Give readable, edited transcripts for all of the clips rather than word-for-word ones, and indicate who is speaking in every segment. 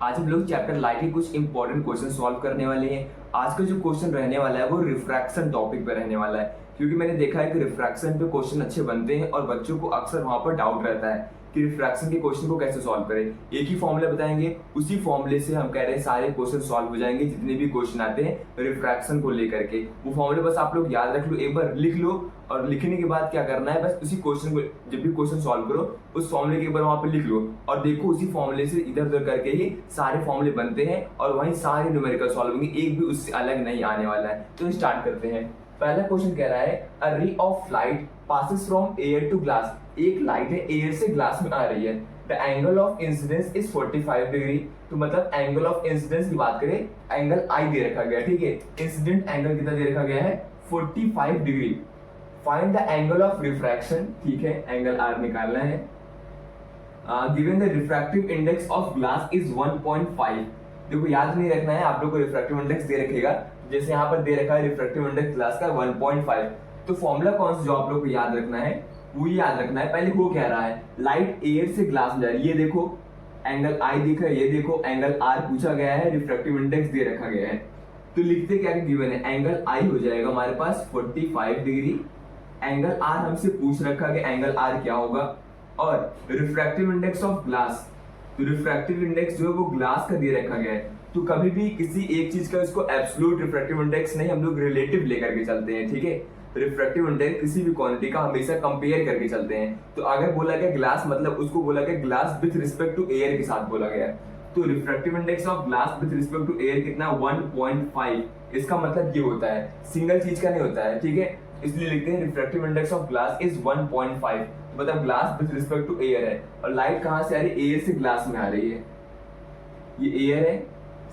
Speaker 1: आज हम लोग चैप्टर लाइट के कुछ इंपॉर्टेंट क्वेश्चन सॉल्व करने वाले हैं। आज का जो क्वेश्चन रहने वाला है वो रिफ्रैक्शन टॉपिक पे रहने वाला है, क्योंकि मैंने देखा है कि रिफ्रैक्शन पे क्वेश्चन अच्छे बनते हैं और बच्चों को अक्सर वहां पर डाउट रहता है कि रिफ्रैक्शन के क्वेश्चन को कैसे सॉल्व करें। एक ही फॉर्मूला बताएंगे, उसी फॉर्मूले से हम कह रहे हैं सारे क्वेश्चन सॉल्व हो जाएंगे जितने भी क्वेश्चन आते हैं रिफ्रैक्शन को लेकर के। वो फॉर्मूला बस आप लोग याद रख लो, एक बार लिख लो और लिखने के बाद क्या करना है, बस उसी क्वेश्चन को जब भी क्वेश्चन सॉल्व करो उस फॉर्मूले के एक बार वहां पे लिख लो और देखो उसी फॉर्मूले से इधर उधर करके ही सारे फॉर्मूले बनते हैं और वहीं सारे न्यूमेरिकल सॉल्व होंगे, एक भी उससे अलग नहीं आने वाला है। तो स्टार्ट करते हैं। पहला क्वेश्चन कह रहा है a ray of light passes from air to glass. एक लाइट है एयर से ग्लास में आ रही है। The angle of incidence is 45 degree. तो मतलब एंगल ऑफ इंसिडेंस की बात करें, एंगल आई दे रखा गया है, ठीक है। इंसिडेंट एंगल कितना दे रखा गया है, 45 degree. Find the angle of refraction, ठीक है, एंगल आर निकालना है। Given the refractive index of glass is 1.5। देखो याद नहीं रखना है, आप लोग को रिफ्रैक्टिव इंडेक्स दे रखेगा, जैसे यहाँ पर दे रखा है रिफ्रैक्टिव इंडेक्स ग्लास का 1.5। तो फॉर्मूला कौन सा जो आप लोग को याद रखना है वो याद रखना है। पहले वो कह रहा है लाइट एयर से ग्लास में जा रही है, ये देखो एंगल आई दिख रहा है, ये देखो एंगल आर पूछा गया है, रिफ्रैक्टिव इंडेक्स दे रखा गया है। तो लिखते क्या गिवन है, एंगल आई हो जाएगा हमारे पास 45 डिग्री। एंगल आर हमसे पूछ रखा है एंगल आर क्या होगा, और रिफ्रैक्टिव इंडेक्स ऑफ ग्लास, तो रिफ्रैक्टिव इंडेक्स जो है वो ग्लास का दे रखा गया है। तो कभी भी किसी एक चीज का इसको एब्सोल्यूट रिफ्रैक्टिव इंडेक्स नहीं, हम लोग रिलेटिव लेकर के चलते हैं, ठीक है। रिफ्रैक्टिव इंडेक्स किसी भी क्वांटिटी का हमेशा कंपेयर करके चलते हैं। तो अगर बोला गया ग्लास, मतलब उसको बोला गया glass with respect to air के साथ बोला गया। तो refractive index of glass with respect to air कितना, 1.5। इसका मतलब ये होता है, सिंगल चीज का नहीं होता है, ठीक है। इसलिए लिखते हैं refractive index of glass is 1.5, मतलब glass with respect to air है। और लाइट कहां से आ रही है, एयर से ग्लास में आ रही है। ये एयर है,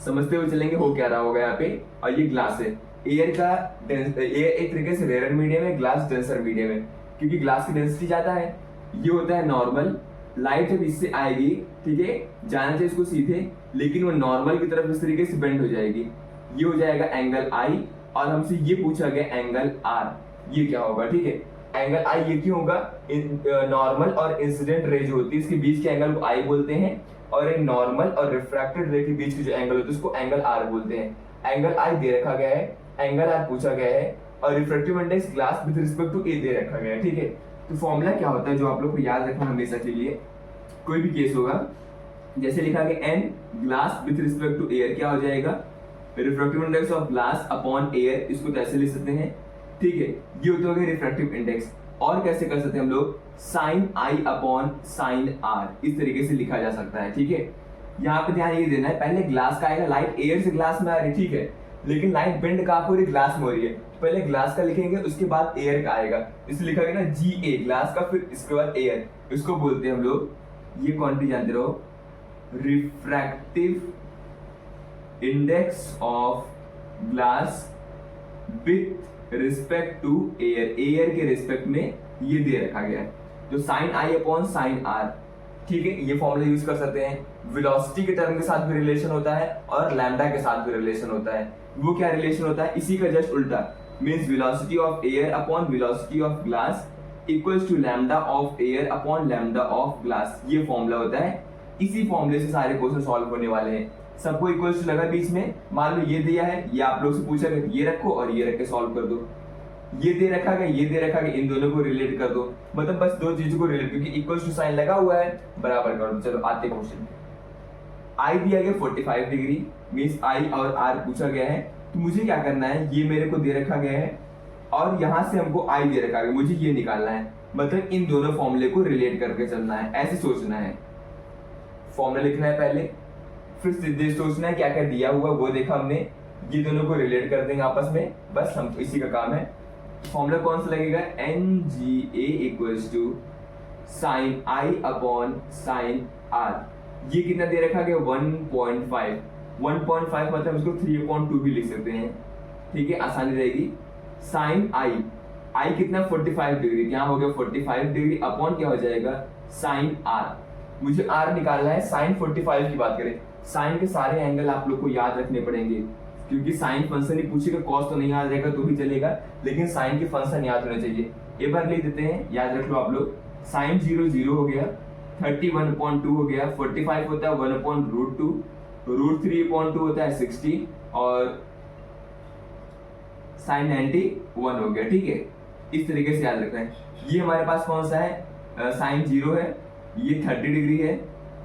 Speaker 1: समझते हुए चलेंगे हो क्या रहा होगा यहाँ पे, और ये ग्लास है। एयर का एयर एक तरीके से रेयर मीडियम है, ग्लास डेंसर मीडियम है, क्योंकि ग्लास की डेंसिटी ज्यादा है। ये होता है नॉर्मल। लाइट जब इससे आएगी, ठीक है, जाना चाहिए इसको सीधे, लेकिन वो नॉर्मल की तरफ इस तरीके से बेंड हो जाएगी। ये हो जाएगा एंगल आई, और हमसे ये पूछा गया एंगल आर, ये क्या होगा, ठीक है। एंगल आई ये क्यों होगा, नॉर्मल और इंसिडेंट रे जो होती है इसके बीच के एंगल को आई बोलते हैं, और एक नॉर्मल और रिफ्रैक्टेड रे के बीच की जो एंगल होती है उसको एंगल आर बोलते हैं। एंगल आई दे रखा गया है, एंगल आर पूछा गया है, और refractive index glass with respect to a दे रखा गया है, ठीक है। तो फॉर्मूला क्या होता है जो आप लोग को याद रखना हमेशा के लिए, कोई भी केस होगा, जैसे लिखा गया N glass with respect to air, क्या हो जाएगा, refractive index of glass upon air, इसको तो ऐसे लिख सकते हैं, ठीक है। ये होता है रिफ्रैक्टिव इंडेक्स। और कैसे कर सकते हैं हम लोग, साइन आई अपॉन साइन आर, इस तरीके से लिखा जा सकता है, ठीक है। यहाँ पे ध्यान ये देना है, पहले ग्लास का आएगा, लाइट एयर से ग्लास में आ रही है, ठीक है, लेकिन लाइट बेंड कहाँ हो रही है, ग्लास में हो रही है। पहले ग्लास का लिखेंगे, उसके बाद एयर का आएगा, इसलिए लिखा गया ना जी ए ग्लास का, फिर इसके बाद एयर, इसको बोलते हैं हम लोग, ये क्वांटिटी जानते रहो, refractive index of glass with respect to air, air के रिस्पेक्ट में ये दे रखा गया है। तो साइन आई अपॉन साइन आर, ठीक है, ये फॉर्मूला यूज कर सकते हैं। वेलोसिटी के टर्म के साथ भी रिलेशन होता है और लैम्डा के साथ भी रिलेशन होता है। वो क्या रिलेशन होता है, इसी का जस्ट उल्टा, means velocity of air upon velocity of glass equals to lambda of air upon lambda of glass, ये फॉर्मूला होता है। इसी फॉर्मूले से सारे क्वेश्चन सॉल्व होने वाले हैं। सबको इक्वल्स टू लगा बीच में, मान लो ये दिया है, ये आप लोग से पूछा गया ये रखो और ये रख के सॉल्व कर दो। ये दे रखा गया, ये दे रखा गया, इन दोनों को रिलेट कर दो, मतलब बस दो चीजों को रिलेट, क्योंकि इक्वल्स टू साइन लगा हुआ है, बराबर कर दो। चलो आते क्वेश्चन। आई दिया गया 45 डिग्री, मींस आई और आर पूछा गया है। तो मुझे क्या करना है, ये मेरे को दे रखा गया है और यहां से हमको आई दे रखा गया, मुझे ये निकालना है, मतलब इन दोनों फॉर्मूले को रिलेट करके चलना है, ऐसे सोचना है। फॉर्मूला लिखना है पहले, फिर सीधे सोचना है क्या क्या दिया हुआ वो देखा हमने, ये दोनों को रिलेट कर देंगे आपस में, बस हम इसी का काम है। फॉर्मूला कौन सा लगेगा, n g a equals to sine I upon sine r. ये कितना दे रखा गया, 1.5। 1.5 मतलब इसको 3/2 भी लिख सकते हैं, ठीक है, आसानी रहेगी। साइन आई, आई कितना 45 डिग्री, यहाँ हो गया 45 डिग्री अपॉन क्या हो जाएगा, साइन आर। मुझे आर निकालना है, साइन 45 की बात करें, साइन के सारे एंगल आप लोग को याद रखने पड़ेंगे, क्योंकि साइन फंक्शन ही पूछेगा, कॉस तो नहीं याद रहेगा तो भी चलेगा, लेकिन साइन के फंक्शन याद होने चाहिए। एक बार लिख देते हैं, याद रख लो आप लोग, साइन 0 0 हो गया, 31/2 हो गया, 45 होता है 1/√2, √3/2 होता है 60 और sin 91 हो गया, ठीक है। इस तरीके से याद रखना है। ये हमारे पास कौन सा है, sin 0 है, ये 30 डिग्री है,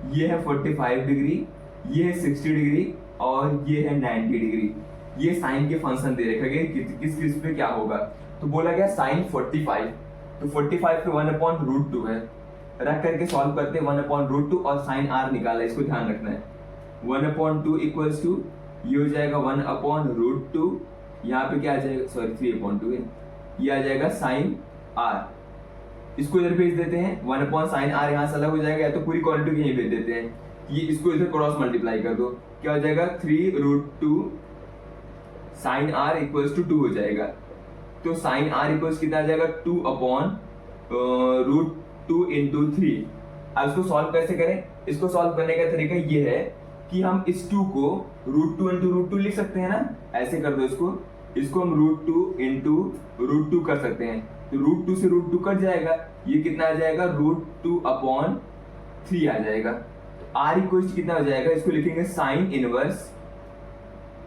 Speaker 1: ये है 45 डिग्री, ये है 60 डिग्री और ये है 90 डिग्री। ये साइन के फंक्शन दे रखे गए किस पे क्या होगा। तो बोला गया sin 45, तो 45 पे 1/√2 है, रख करके सॉल्व करते हैं 1/√2 और sin r निकाला, इसको ध्यान रखना है। 1/2 इक्वल्स टू ये हो जाएगा 1/√2, यहाँ पे क्या आ जाएगा, सॉरी 3/2 है, ये आ जाएगा sin r। इसको इधर भेज देते हैं, 1/sin r यहाँ से अलग हो जाएगा, या तो पूरी क्वांटिटी यहीं भेज देते हैं। ये इसको इधर क्रॉस मल्टीप्लाई कर दो, क्या हो जाएगा 3√2 sin r इक्वल्स टू 2 हो जाएगा। तो sin r इक्वल्स कितना आ जाएगा 2/√2 इंटू 3। अब इसको सॉल्व कैसे करें, इसको सॉल्व करने का तरीका ये है कि हम इस 2 को √2 इंटू √2 लिख सकते हैं ना, ऐसे कर दो इसको हम √2 इंटू √2 कर सकते हैं। तो √2 से √2 कट जाएगा, ये कितना आ जाएगा √2/3 आ जाएगा। r इक्वल्स कितना हो जाएगा, इसको लिखेंगे sin इनवर्स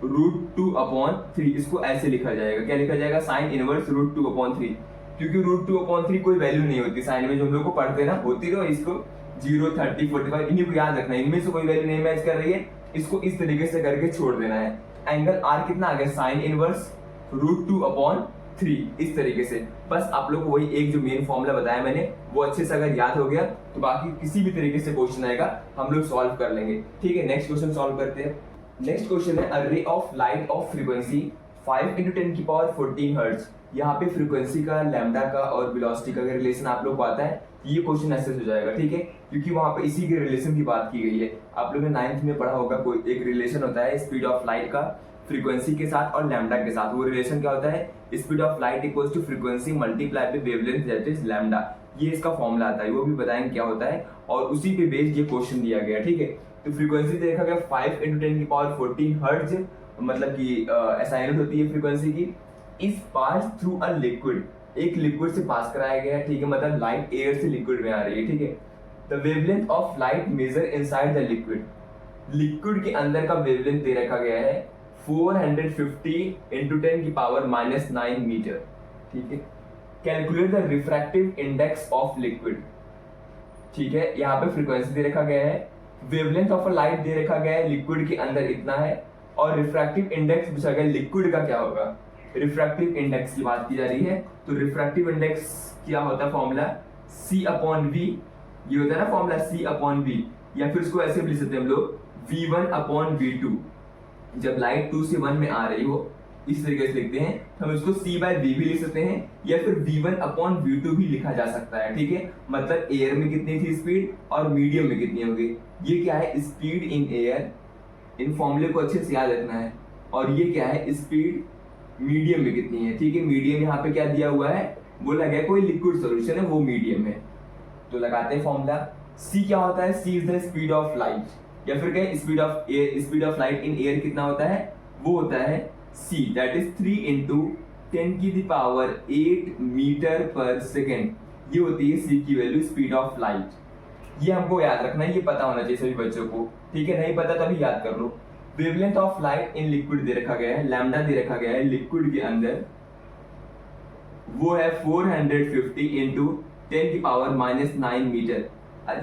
Speaker 1: √2/3। इसको ऐसे लिखा जाएगा, क्या लिखा जाएगा, sin इनवर्स √2/3, क्योंकि √2/3 कोई वैल्यू नहीं होती साइन में, जो हम लोग को पढ़ते ना होती तो इसको 0, 30, 45 इन्हीं को याद रखना है, इनमें से कोई वैल्यू नहीं मैच कर रही है, इसको इस तरीके से करके छोड़ देना है। एंगल r कितना आ गया, sin इनवर्स √2/3, इस तरीके से। बस आप लोग को वही एक जो मेन फॉर्मूला बताया मैंने वो अच्छे से अगर याद हो गया तो बाकी किसी भी तरीके से क्वेश्चन आएगा हम लोग सॉल्व कर लेंगे, ठीक है। नेक्स्ट क्वेश्चन सॉल्व करते हैं। नेक्स्ट क्वेश्चन है a ray of light of frequency 5 × 10⁻14 hertz. यहाँ पे फ्रीक्वेंसी का, लैम्डा का और वेलोसिटी का रिलेशन आप लोग को आता है, ये क्वेश्चन ऐसे हो जाएगा, ठीक है, क्योंकि वहां पे इसी के रिलेशन की बात की गई है। आप लोगों ने 9th में पढ़ा होगा, कोई एक रिलेशन होता है स्पीड ऑफ लाइट का फ्रीक्वेंसी के साथ और लैम्डा के साथ। वो रिलेशन क्या होता है, speed of light equals to frequency multiply by wavelength that is lambda. ये इसका फॉर्मूला आता है, वो भी बताएंगे क्या होता है, और उसी पे बेस्ड ये क्वेश्चन दिया गया, ठीक है। तो फ्रीक्वेंसी देखा गया 5 × 10⁻14 हर्ट्ज, मतलब कि ऐसा यूनिट होती है फ्रीक्वेंसी की। Is pass through a liquid, एक लिक्विड से पास कराया गया है, ठीक है, मतलब लाइट एयर से लिक्विड में आ रही है, ठीक है। The wavelength of light measure inside the liquid, liquid के अंदर का वेवलेंथ दे रखा गया है 450 × 10⁻⁻9 मीटर, ठीक है। Calculate the refractive index of liquid, ठीक है। यहाँ पे फ्रीक्वेंसी दे रखा गया है, वेवलेंथ ऑफ अ लाइट दे रखा गया है, लिक्विड के अंदर इतना है, और रिफ्रैक्टिव इंडेक्स पूछा गया लिक्विड का क्या होगा। रिफ्रैक्टिव इंडेक्स की बात की जा रही है, तो रिफ्रैक्टिव इंडेक्स क्या होता है, फॉर्मूला C/V, ये होता है ना फॉर्मूला C/V, या फिर इसको ऐसे भी लिख सकते हैं हम लोग V1/V2। जब लाइट 2 से 1 में आ रही हो इस तरीके से लिखते हैं, हम इसको C/V भी लिख सकते हैं, या फिर V1/V2 भी लिखा जा सकता है, ठीक है। मतलब एयर में कितनी थी स्पीड और मीडियम में कितनी होगी। ये क्या है, स्पीड इन एयर, इन फॉर्मूले को अच्छे से याद रखना है। और ये क्या है, स्पीड मीडियम में कितनी है, ठीक है। मीडियम यहाँ पे क्या दिया हुआ है, बोला गया कोई लिक्विड सॉल्यूशन है वो मीडियम है, तो लगाते हैं फॉर्मूला। C क्या होता है, C is the speed of light, या फिर क्या speed of air, speed of light in air कितना होता है, वो होता है C, दैट इज 3 × 10⁸ मीटर पर सेकेंड। ये होती है C की वैल्यू, स्पीड ऑफ लाइट। ये हमको याद रखना है, ये पता होना चाहिए सभी बच्चों को, ठीक है। नहीं पता तो अभी याद कर लो। Wavelength of light in liquid दे रखा गया है, लैम्डा दे रखा गया है लिक्विड के अंदर, वो है 450 × 10⁻⁻9 मीटर।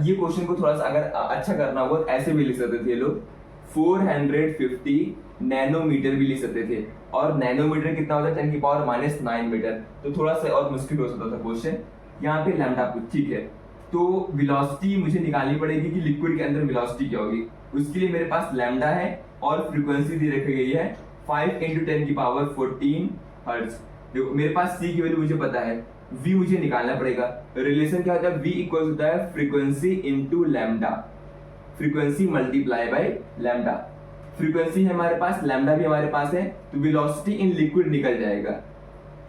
Speaker 1: ये क्वेश्चन को थोड़ा सा अगर अच्छा करना होगा तो ऐसे भी लिख सकते थे लोग, 450 नैनोमीटर भी लिख सकते थे, और नैनोमीटर कितना होता है 10⁻⁻9 मीटर, तो थोड़ा सा और मुश्किल हो सकता था क्वेश्चन। यहाँ पे लैम्डा कुछ, ठीक है। तो वेलोसिटी मुझे निकालनी पड़ेगी कि लिक्विड के अंदर वेलोसिटी क्या होगी, उसके लिए मेरे पास लैम्डा है और फ्रीक्वेंसी दे रखी गई है 5 × 10⁻14 हर्ट्ज। देखो मेरे पास C की वैल्यू मुझे पता है, V मुझे निकालना पड़ेगा। रिलेशन क्या होता है, V इक्वल होता है frequency into lambda, frequency multiply by lambda. Frequency है हमारे पास, लैम्डा भी हमारे पास है, तो वेलोसिटी इन लिक्विड निकल जाएगा,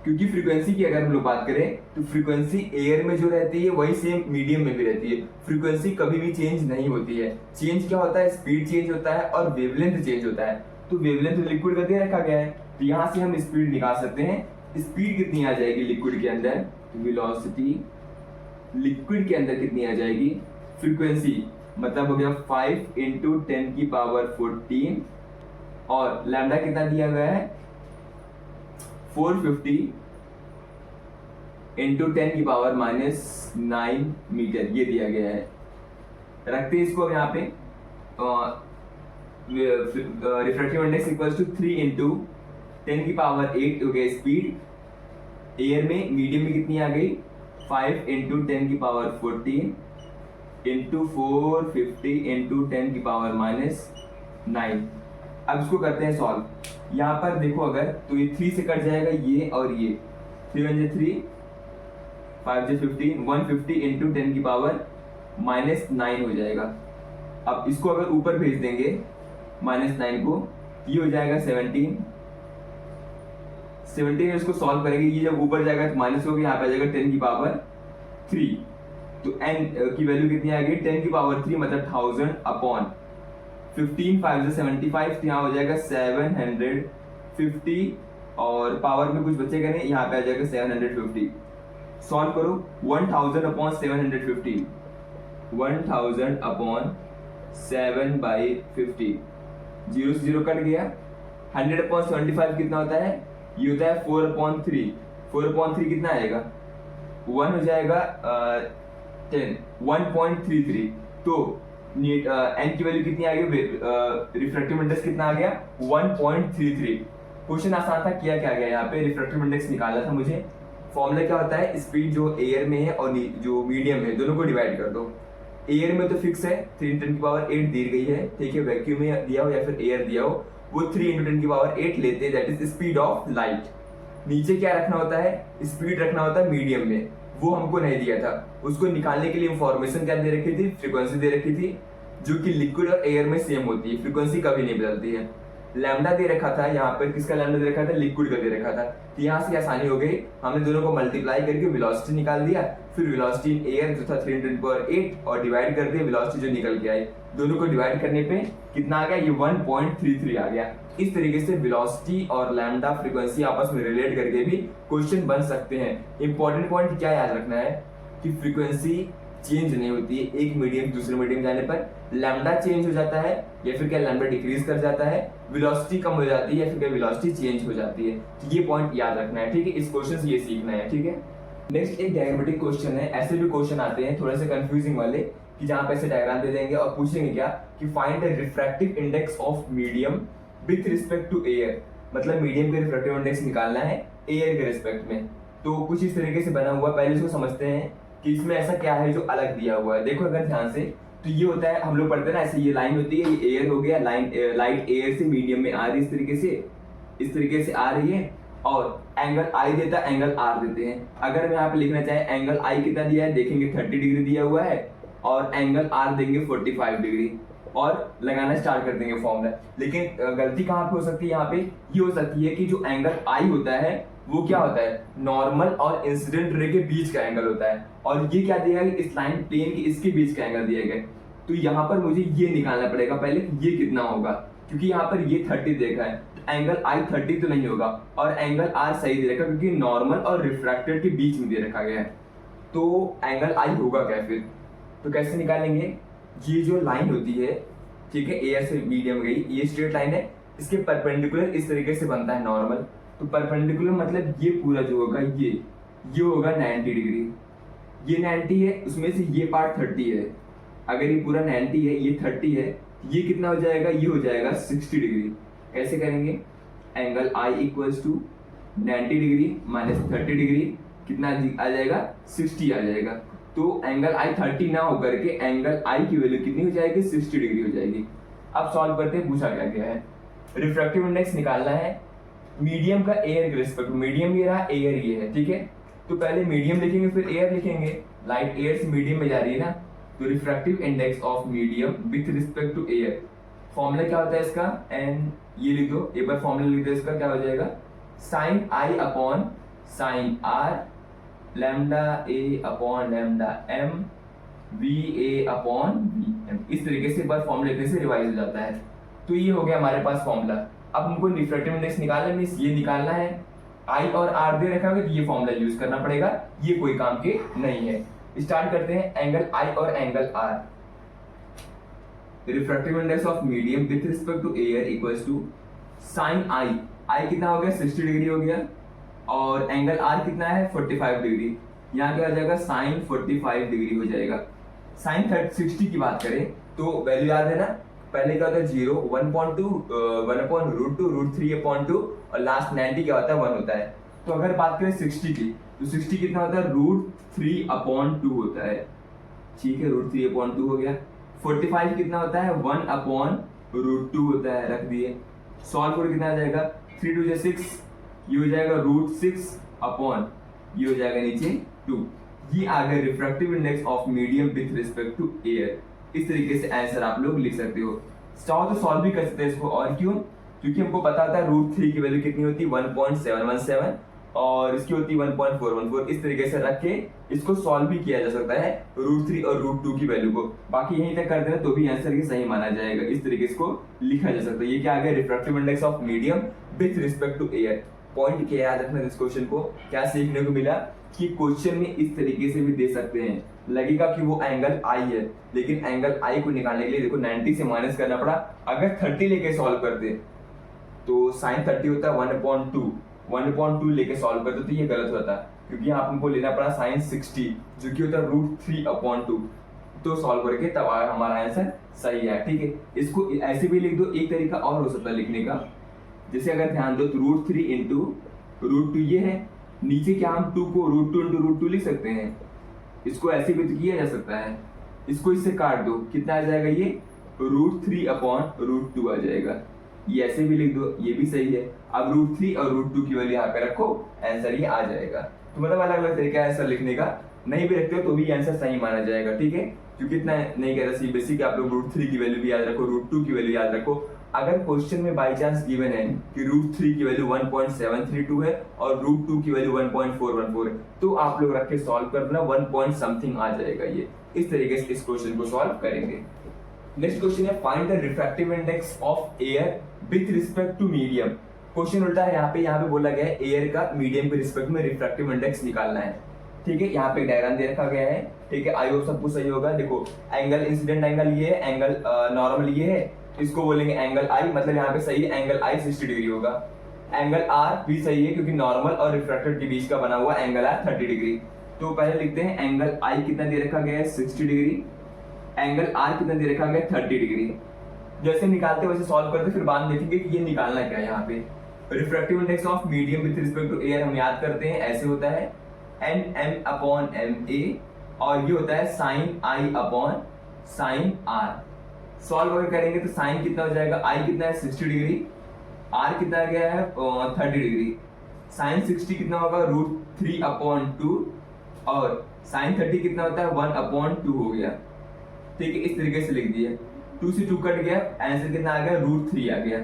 Speaker 1: क्योंकि फ्रीक्वेंसी की अगर हम लोग बात करें तो फ्रीक्वेंसी एयर में जो रहती है वही सेम मीडियम में भी रहती है। फ्रीक्वेंसी कभी भी चेंज नहीं होती है। चेंज क्या होता है, स्पीड चेंज होता है और वेवलेंथ चेंज होता है। तो वेवलेंथ लिक्विड का दे रखा गया है, तो यहाँ से हम स्पीड निकाल सकते हैं। स्पीड कितनी आ जाएगी लिक्विड के अंदर, वेलोसिटी लिक्विड के अंदर कितनी आ जाएगी, फ्रीक्वेंसी मतलब हो गया 5 इंटू 10 की पावर 14 और लैम्डा कितना दिया गया है 450 इंटू 10 की पावर -9 मीटर ये दिया गया है। रखते हैं इसको यहाँ पे refractive index equals to 3 into 10 की पावर 8 हो गया स्पीड एयर में, मीडियम में कितनी आ गई 5 इंटू 10 की पावर 14 इंटू 450 इंटू 10 की पावर -9। अब इसको करते हैं सॉल्व। यहाँ पर देखो अगर तो ये 3 से कट जाएगा ये और ये 3 1 3 5 15 150 इंटू 10 की पावर -9 हो जाएगा। अब इसको अगर ऊपर भेज देंगे -9 को ये हो जाएगा 17 में इसको सॉल्व करेंगे, ये जब ऊपर जाएगा तो माइनस होगा, यहाँ पे आ जाएगा 10 की पावर 3 तो n की वैल्यू कितनी आ गई 10 की पावर 3 मतलब 1000 अपॉन 15 5 75 तो यहाँ हो जाएगा 750 और पावर में कुछ बचेगा नहीं, यहाँ पे आ जाएगा 750। सॉल्व करो 1000 अपॉन 750 1000 अपॉन 7/50 0 से 0 कट गया। 100 अपॉन 75 कितना होता है ये होता है 4/3 4/3 कितना आएगा 1 हो जाएगा 10 1.33 तो n की वैल्यू कितनी आ गई रिफ्रैक्टिव इंडेक्स कितना आ गया 1.33। क्वेश्चन आसान था, किया क्या गया यहाँ पे रिफ्रैक्टिव इंडेक्स निकालना था मुझे। फॉर्मूला क्या होता है स्पीड जो एयर में है और जो मीडियम है दोनों को डिवाइड कर दो। एयर में तो फिक्स है 3 × 10 की पावर 8 दी गई है, ठीक है, वैक्यूम में दिया हो या फिर एयर दिया हो वो 3 × 10 की पावर 8 लेते हैं, that is speed of light. नीचे क्या रखना होता है स्पीड रखना होता है मीडियम में, वो हमको नहीं दिया था। उसको निकालने के लिए इंफॉर्मेशन क्या दे रखी थी फ्रीक्वेंसी दे रखी थी जो कि लिक्विड और एयर में सेम होती है, फ्रीक्वेंसी कभी नहीं बदलती है। लैम्डा दे रखा था यहाँ पर, किसका लैम्डा दे रखा था लिक्विड का दे रखा था, तो यहाँ से आसानी हो गई, हमने दोनों को मल्टीप्लाई करके वेलोसिटी निकाल दिया, फिर वेलोसिटी इन एयर जो था 3 × 10 की पावर 8 और डिवाइड कर दिया वेलोसिटी जो निकल के आई, दोनों को डिवाइड करने पे कितना आ गया ये 1.33 आ गया। इस तरीके से वेलोसिटी और लैम्डा फ्रीक्वेंसी आपस में रिलेट करके भी क्वेश्चन बन सकते हैं। इंपॉर्टेंट पॉइंट क्या याद रखना है कि फ्रीक्वेंसी चेंज नहीं होती है एक मीडियम दूसरे मीडियम जाने पर, लैम्डा चेंज हो जाता है या फिर क्या लैम्डा डिक्रीज कर जाता है, वेलोसिटी कम हो जाती है या फिर क्या वेलोसिटी चेंज हो जाती है। तो ये पॉइंट याद रखना है, ठीक है, इस क्वेश्चन से ये सीखना है, ठीक है। नेक्स्ट एक डायग्रामेटिक क्वेश्चन है, ऐसे भी क्वेश्चन आते हैं थोड़े से कंफ्यूजिंग वाले कि जहां पे ऐसे डायग्राम दे देंगे और पूछेंगे क्या कि find the refractive index of medium with respect to air, मतलब मीडियम का रिफ्रैक्टिव इंडेक्स निकालना है एयर के रिस्पेक्ट में। तो कुछ इस तरीके से बना हुआ, पहले इसको समझते हैं कि इसमें ऐसा क्या है जो अलग दिया हुआ है। देखो अगर ध्यान से तो ये होता है, हम लोग पढ़ते हैं ना ऐसे, ये लाइन होती है, ये एयर हो गया, लाइट एयर से मीडियम में आ रही है, इस तरीके से आ रही है और एंगल आई देता है, एंगल आर देते हैं। अगर हम यहाँ पे लिखना चाहे एंगल आई कितना दिया है देखेंगे 30 डिग्री दिया हुआ है और एंगल आर देंगे 45 डिग्री और लगाना स्टार्ट कर देंगे फॉर्मूला। लेकिन गलती कहाँ पे हो सकती है, यहाँ पे ये हो सकती है कि जो एंगल आई होता है वो क्या होता है नॉर्मल और इंसिडेंट रे के बीच का एंगल होता है, और ये क्या दिया गया इस लाइन प्लेन के इसके बीच का एंगल दिया गया। तो यहाँ पर मुझे ये निकालना पड़ेगा पहले ये कितना होगा, क्योंकि यहाँ पर ये 30 देखा है तो एंगल आई 30 तो नहीं होगा और एंगल आर सही दे रखा क्योंकि नॉर्मल और रिफ्रैक्टेड के बीच में दे रखा गया है। तो एंगल आई होगा क्या फिर, तो कैसे निकालेंगे, ये जो लाइन होती है, ठीक है, एयर से मीडियम गई, ये स्ट्रेट लाइन है, इसके परपेंडिकुलर इस तरीके से बनता है नॉर्मल। तो परपेंडिकुलर मतलब ये पूरा जो होगा ये होगा 90 डिग्री, ये 90 है, उसमें से ये पार्ट 30 है। अगर ये पूरा 90 है ये 30 है, ये कितना हो जाएगा, ये हो जाएगा 60 डिग्री। कैसे करेंगे, angle i equals to 90 degree minus 30 degree कितना आ जाएगा 60 आ जाएगा। तो एंगल आई 30 ना होकर के एंगल आई की वैल्यू कितनी हो जाएगी 60 डिग्री हो जाएगी। अब सॉल्व करते हैं, पूछा क्या गया है, रिफ्रैक्टिव इंडेक्स निकालना है मीडियम का एयर के रिस्पेक्ट, मीडियम ये रहा एयर ये है, ठीक है। तो पहले मीडियम लिखेंगे फिर एयर लिखेंगे, लाइट एयर से मीडियम में जा रही है ना, तो refractive index of medium with respect to air, formula क्या होता है इसका, एंड ये लिख दो एक बार, फॉर्मूला लिख दो इसका, क्या हो जाएगा sine I upon sine r lambda a upon lambda m v a upon v m. इस तरीके से एक बार फॉर्मूला लिखने से रिवाइज हो जाता है। तो ये हो गया हमारे पास फॉर्मूला। अब हमको रिफ्रैक्टिव इंडेक्स निकालना है, ये निकालना है, आई और आर दे रखा है तो ये फॉर्मूला यूज करना पड़ेगा, ये कोई काम के नहीं है। स्टार्ट करते हैं, एंगल आई और angle R, refractive index of medium with respect to air equals to sine I, I कितना हो गया 60 डिग्री हो गया, और एंगल आर कितना है 45 डिग्री, यहाँ क्या हो जाएगा साइन 45 डिग्री हो जाएगा। साइन 60 की बात करें तो वैल्यू याद है ना, पहले क्या होता है 0, 1/2, 1/√2, √3/2 और लास्ट 90 क्या होता है 1 होता है। तो अगर बात करें 60 की तो 60 कितना होता है √3/2 होता है, ठीक है, √3/2 हो गया। 45 कितना होता है 1/√2 होता है, रख दिए। सॉल्व करो कितना आ जाएगा 3 2 6, ये हो जाएगा √6 ये हो जाएगा नीचे 2। ये आ गया refractive index of medium with respect to air. इस तरीके से आंसर आप लोग लिख सकते हो। चाहो तो सॉल्व भी कर सकते हैं इसको, और क्यों, क्योंकि हमको पता था √3 की वैल्यू कितनी होती है 1.717 और इसकी होती है 1.414। इस तरीके से रख के इसको सॉल्व भी किया जा सकता है √3 और √2 की वैल्यू को। बाकी यहीं तक कर देना तो भी आंसर की सही माना जाएगा। इस तरीके से इसको लिखा जा सकता है। ये क्या आ गया refractive index of medium with respect to air. Point क्या याद रखना इस क्वेश्चन को, क्या सीखने को मिला कि क्वेश्चन में इस तरीके से भी दे सकते हैं। लगेगा कि वो एंगल आई है, लेकिन एंगल आई को निकालने के लिए देखो 90 से माइनस करना पड़ा। अगर 30 लेके सॉल्व करते तो साइन 30 होता है 1/2 लेके सॉल्व करते तो ये गलत होता, क्योंकि यहाँ हमको लेना पड़ा साइन 60 जो कि होता है √3/2। तो सॉल्व करके तब हमारा आंसर सही है, ठीक है। इसको ऐसे भी लिख दो, एक तरीका और हो सकता है लिखने का, जैसे अगर ध्यान दो तो √3 इंटू √2 ये है, नीचे क्या हम 2 को √2 इंटू √2 लिख सकते हैं। इसको ऐसे भी तो किया जा सकता है, इसको इससे काट दो, कितना आ जाएगा ये √3/√2 आ जाएगा। ये ऐसे भी लिख दो, ये भी सही है। अब √3 और √2 की वैल्यू यहाँ पे रखो, आंसर ये आ जाएगा। तो मतलब अलग अलग तरीका है आंसर लिखने का, नहीं भी रखते हो तो भी आंसर सही माना जाएगा, ठीक है। क्योंकि इतना नहीं कहता सी बेसिक आप लोग √3 की वैल्यू भी याद रखो, √2 की वैल्यू याद रखो। अगर क्वेश्चन में बाई चांस गिवन है कि √3 की वैल्यू 1.732 है और √2 की वैल्यू 1.414 है, तो आप लोग रख के सॉल्व कर देना, 1 पॉइंट समथिंग आ जाएगा। ये इस तरीके से इस क्वेश्चन को सॉल्व करेंगे। नेक्स्ट क्वेश्चन है find the refractive index of air with respect to medium. Question उल्टा है, यहाँ पे बोला गया है एयर का मीडियम के रिस्पेक्ट में रिफ्रैक्टिव इंडेक्स निकालना है, ठीक है। यहाँ पे डायग्राम दे रखा गया है, ठीक है। आई होप सब कुछ सही होगा। देखो एंगल इंसिडेंट एंगल ये है, एंगल नॉर्मल ये है, इसको बोलेंगे एंगल आई, मतलब यहाँ पे सही है, एंगल आई 60 डिग्री होगा। एंगल आर भी सही है क्योंकि नॉर्मल और रिफ्रैक्टेड के बीच का बना हुआ एंगल आर 30 डिग्री। तो पहले लिखते हैं एंगल आई कितना दे रखा गया है 60 डिग्री, एंगल आर कितना दे रखा गया है 30 डिग्री। जैसे निकालते वैसे सॉल्व करते, फिर बाद में देखेंगे कि ये निकालना क्या है। यहाँ पे refractive index of medium with respect to air हम याद करते हैं, ऐसे होता है NM/MA और ये होता है साइन आई अपॉन साइन आर। सॉल्व अगर करेंगे तो साइन कितना हो जाएगा, आई कितना है 60 डिग्री, आर कितना आ गया है 30 डिग्री। साइन 60 कितना होगा √3/2 और साइन 30 कितना होता है 1/2 हो गया, ठीक है। इस तरीके से लिख दिया, 2 से 2 कट गया, आंसर कितना आ गया √3 आ गया।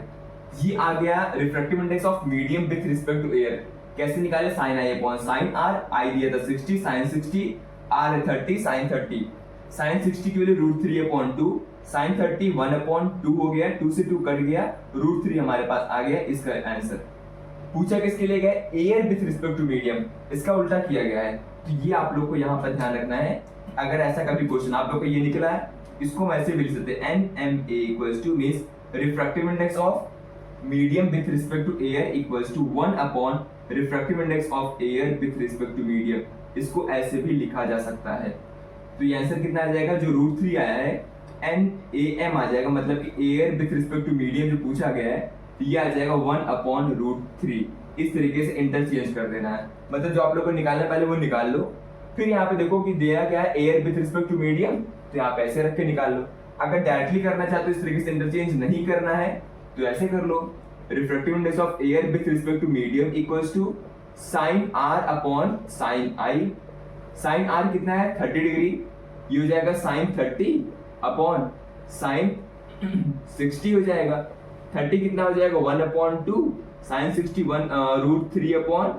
Speaker 1: ये आ गया refractive index of medium with respect to air. कैसे निकाले, sine I upon sine R, I दिया था 60, साइन 60, आर है 30, साइन 30। साइन 60 की वैल्यू √3/2, साइन 30 1/2 हो गया, 2 से 2 कट गया, √3 हमारे पास आ गया इसका आंसर। पूछा किसके लिए गया, air with respect to medium, इसका उल्टा किया गया है। तो ये आप लोग को यहाँ पर ध्यान रखना है। अगर ऐसा कभी क्वेश्चन आप लोग को ये निकला है, इसको हम ऐसे भी लिख सकते हैं NMA equals to means refractive index of medium with respect to air equals to 1 refractive index of air with respect to medium. इसको ऐसे भी लिखा जा सकता है। तो ये आंसर कितना आ जाएगा, जो √3 आया है NAM आ जाएगा, मतलब कि air with respect to medium जो पूछा गया है ये आ जाएगा 1/√3। इस तरीके से इंटरचेंज कर देना है, मतलब जो आप लोग को निकालना है पहले वो निकाल लो। फिर यहाँ पे देखो कि दिया क्या है air with respect to medium, तो यहाँ पे ऐसे रख के निकाल लो। अगर डायरेक्टली करना चाहते हो, इस तरीके से इंटरचेंज नहीं करना है, तो ऐसे कर लो, refractive index of air with respect to medium equals to sine R upon sine I. Sine R कितना है 30 डिग्री, ये हो जाएगा साइन 30 अपॉन साइन 60 हो जाएगा। 30 कितना हो जाएगा 1/2, साइन 60 √3/2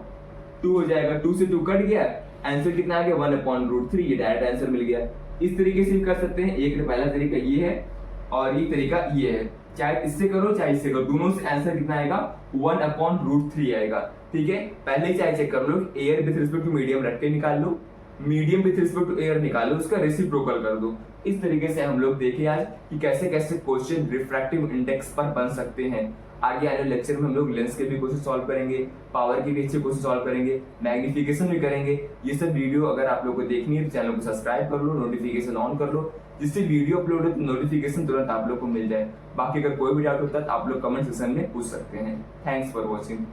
Speaker 1: हो जाएगा, 2 से 2 कट गया, आंसर कितना आ गया 1/√3। ये डायरेक्ट आंसर मिल गया। इस तरीके से भी कर सकते हैं। एक पहला तरीका ये है और ये तरीका ये है, चाहे इससे करो चाहे इससे करो, दोनों से आंसर कितना आएगा 1/√3 आएगा, ठीक है। पहले ही चाहे चेक कर लो, air with respect to medium रख के निकाल लो, medium with respect to air निकालो, उसका रेसिप्रोकल कर दो। इस तरीके से हम लोग देखें आज कि कैसे कैसे क्वेश्चन रिफ्रैक्टिव इंडेक्स पर बन सकते हैं। आगे आने लेक्चर में हम लोग लेंस के भी क्वेश्चन सॉल्व करेंगे, पावर के भी अच्छे क्वेश्चन सॉल्व करेंगे, मैग्निफिकेशन भी करेंगे। ये सब वीडियो अगर आप लोगों को देखनी है तो चैनल को सब्सक्राइब कर लो, नोटिफिकेशन ऑन कर लो, जिससे वीडियो अपलोड हो तो नोटिफिकेशन तुरंत आप लोग को मिल जाए। बाकी अगर कोई भी डाउट होता है तो आप लोग कमेंट सेक्शन में पूछ सकते हैं। Thanks for watching.